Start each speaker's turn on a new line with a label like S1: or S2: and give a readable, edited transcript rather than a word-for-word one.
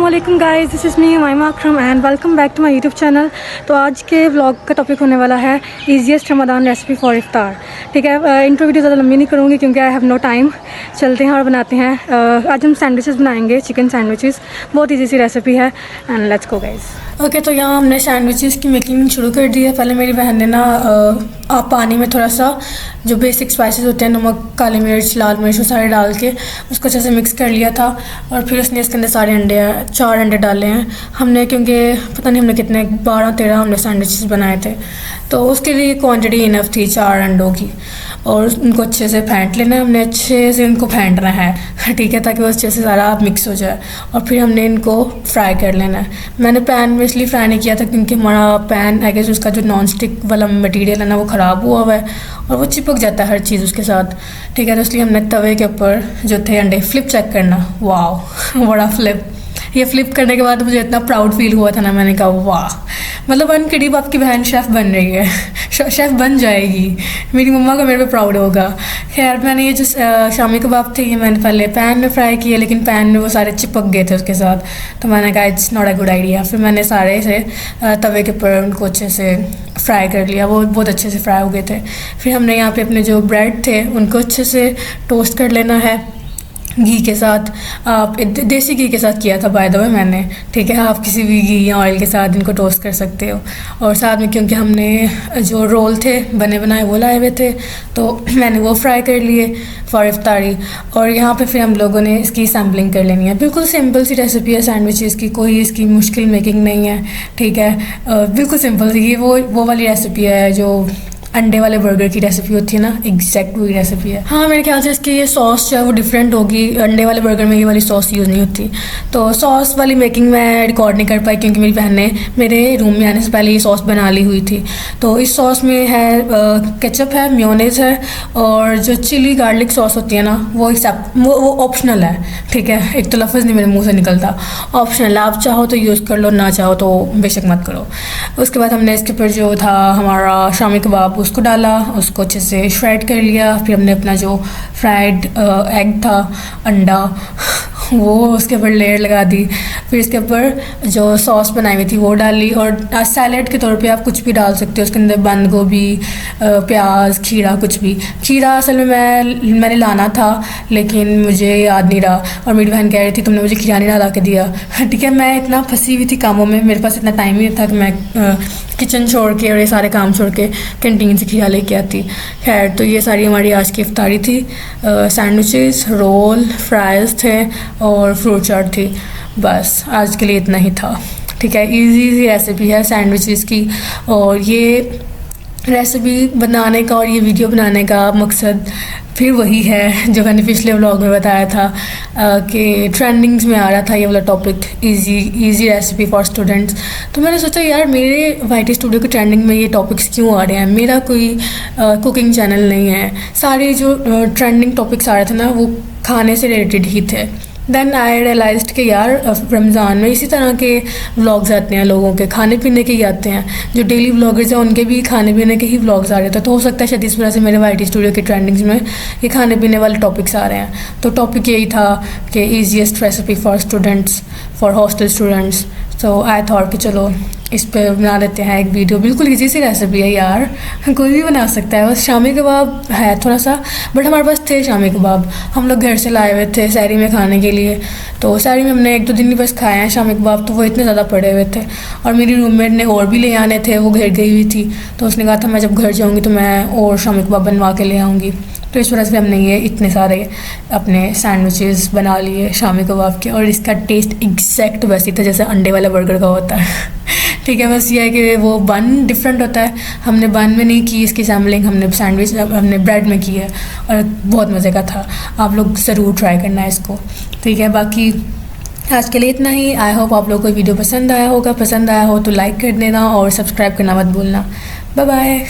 S1: अस्सलामुअलैकुम guys, this is me Maima Akram and welcome back to my YouTube channel. तो आज के व्लॉग का टॉपिक होने वाला है easiest Ramadan recipe for iftar. ठीक है, इंट्रो वीडियो ज़्यादा लंबी नहीं करूँगी क्योंकि आई हैव नो टाइम। चलते हैं और बनाते हैं। आज हम सैंडविचेस बनाएंगे, चिकन सैंडविचेस। बहुत ईजी सी रेसिपी है and let's go guys. Okay, तो यहाँ हमने सैंडविचेस की मेकिंग शुरू कर दी है। पहले मेरी बहन ने ना पानी में थोड़ा सा जो बेसिक स्पाइसेस होते हैं, नमक, काली मिर्च, लाल मिर्च, वो सारे डाल के उसको अच्छे से मिक्स कर लिया था। और फिर उसने इसके अंदर सारे अंडे 4 अंडे डाले हैं हमने, क्योंकि पता नहीं हमने कितने 12-13 हमने सैंडविचेस बनाए थे, तो उसके लिए क्वांटिटी इनफ थी 4 अंडों की। और उनको अच्छे से फेंट लेना है, हमने अच्छे से उनको फेंटना है, ठीक है, ताकि वो अच्छे से सारा मिक्स हो जाए। और फिर हमने इनको फ्राई कर लेना है। मैंने पैन में इसलिए फ्राई नहीं किया था क्योंकि हमारा पैन आई गेस उसका जो नॉन स्टिक वाला मटेरियल है ना, वो ख़राब हुआ हुआ है और वो चिपक जाता है हर चीज़ उसके साथ, ठीक है। तो इसलिए हमने तवे के ऊपर जो थे अंडे, फ्लिप चेक करना, वाह बड़ा फ्लिप। ये फ्लिप करने के बाद मुझे इतना प्राउड फील हुआ था ना, मैंने कहा वाह, मतलब अनकरीब आपकी बहन शेफ़ बन रही है, शेफ़ बन जाएगी, मेरी मम्मा का मेरे पे प्राउड होगा। खैर, मैंने ये जो शामी कबाब थे ये मैंने पहले पैन में फ्राई किए, लेकिन पैन में वो सारे चिपक गए थे उसके साथ, तो मैंने कहा it's not a good idea. फिर मैंने सारे से तवे के ऊपर उनको अच्छे से फ्राई कर लिया, वो बहुत अच्छे से फ्राई हो गए थे। फिर हमने यहाँ पे अपने जो ब्रेड थे उनको अच्छे से टोस्ट कर लेना है घी के साथ। आप देसी घी के साथ किया था बाय द वे मैंने, ठीक है। आप किसी भी घी या ऑयल के साथ इनको टोस्ट कर सकते हो। और साथ में क्योंकि हमने जो रोल थे बने बनाए वो लाए हुए थे, तो मैंने वो फ्राई कर लिए फॉर इफ्तारी। और यहाँ पे फिर हम लोगों ने इसकी सैम्पलिंग कर लेनी है। बिल्कुल सिंपल सी रेसिपी है सैंडविचेस की, कोई इसकी मुश्किल मेकिंग नहीं है, ठीक है। बिल्कुल सिंपल सी, ये वो वाली रेसिपी है जो अंडे वाले बर्गर की रेसिपी होती है ना, एग्जैक्ट वही रेसिपी है। हाँ, मेरे ख्याल से इसकी ये सॉस जो है वो डिफरेंट होगी, अंडे वाले बर्गर में ये वाली सॉस यूज़ नहीं होती। तो सॉस वाली मेकिंग मैं रिकॉर्ड नहीं कर पाई क्योंकि मेरी बहन ने मेरे रूम में आने से पहले ये सॉस बना ली हुई थी। तो इस सॉस में है केचप है, मेयोनेज़ है, और जो चिली गार्लिक सॉस होती है ना वो ऑप्शनल है, ठीक है। एक तो लफ्ज़ नहीं मेरे मुँह से निकलता, ऑप्शनल है, आप चाहो तो यूज़ कर लो, ना चाहो तो बेशक मत करो। उसके बाद हमने इसके ऊपर जो था हमारा शामी कबाब उसको डाला, उसको अच्छे से श्रेड कर लिया। फिर हमने अपना जो फ्राइड एग था, अंडा, वो उसके ऊपर लेयर लगा दी। फिर इसके ऊपर जो सॉस बनाई हुई थी वो डाली। और सैलेड के तौर पे आप कुछ भी डाल सकते हो, उसके अंदर बंद गोभी, प्याज, खीरा, कुछ भी। खीरा असल में मैंने लाना था लेकिन मुझे याद नहीं रहा, और मेरी बहन कह रही थी तुमने मुझे खीरा नहीं ला के दिया, ठीक है। मैं इतना फंसी हुई थी कामों में, मेरे पास इतना टाइम ही नहीं था कि मैं किचन छोड़ के और ये सारे काम छोड़ के कैंटीन से खीरा लेके आती। खैर, तो ये सारी हमारी आज की इफ्तारी थी। सैंडविचेस, रोल, फ्राइज़ थे और फ्रूट चाट थी। बस आज के लिए इतना ही था, ठीक है। इजी सी रेसिपी है सैंडविचेस की, और ये रेसिपी बनाने का और ये वीडियो बनाने का मकसद फिर वही है जो मैंने पिछले व्लॉग में बताया था कि ट्रेंडिंग्स में आ रहा था ये वाला topic, easy recipe for students. तो मैंने सोचा यार मेरे वाईटी स्टूडियो के ट्रेंडिंग में ये टॉपिक्स क्यों आ रहे हैं, मेरा कोई कुकिंग चैनल नहीं है। सारे जो ट्रेंडिंग टॉपिक्स आ रहे थे ना वो खाने से रिलेटेड ही थे। देन आई रियलाइज्ड कि यार रमज़ान में इसी तरह के व्लॉग्स आते हैं, लोगों के खाने पीने के ही आते हैं, जो डेली व्लॉगर्स हैं उनके भी खाने पीने के ही व्लॉग्स आ रहे थे। तो हो सकता है शायद इस वजह से मेरे वाईटी स्टूडियो के ट्रेंडिंग्स में ये खाने पीने वाले टॉपिक्स आ रहे हैं। तो टॉपिक यही था कि easiest recipe for students, for hostel students. तो आई थॉट कि चलो इस पे बना लेते हैं एक वीडियो। बिल्कुल इजी सी रेसिपी है यार, कोई भी बना सकता है। बस शामी कबाब है थोड़ा सा, बट हमारे पास थे शामी कबाब, हम लोग घर से लाए हुए थे सहरी में खाने के लिए। तो सहरी में हमने 1-2 दिन ही बस खाए हैं शामी कबाब, तो वो इतने ज़्यादा पड़े हुए थे। और मेरी रूममेट ने और भी ले आने थे, वो घर गई हुई थी, तो उसने कहा था मैं जब घर जाऊँगी तो मैं और शामी कबाब बनवा के ले आऊँगी। तो इस वजह से हमने ये इतने सारे अपने सैंडविचेस बना लिए शामी कबाब के, और इसका टेस्ट एग्जैक्ट वैसे था जैसे अंडे वाला बर्गर का होता है, ठीक है। बस ये है कि वो बन डिफरेंट होता है, हमने बन में नहीं की इसकी सैम्पलिंग, हमने ब्रेड में की है, और बहुत मज़े का था। आप लोग ज़रूर ट्राई करना है इसको, ठीक है। बाकी आज के लिए इतना ही। आई होप आप लोगों को वीडियो पसंद आया होगा। पसंद आया हो तो लाइक कर देना और सब्सक्राइब करना मत भूलना। Bye bye.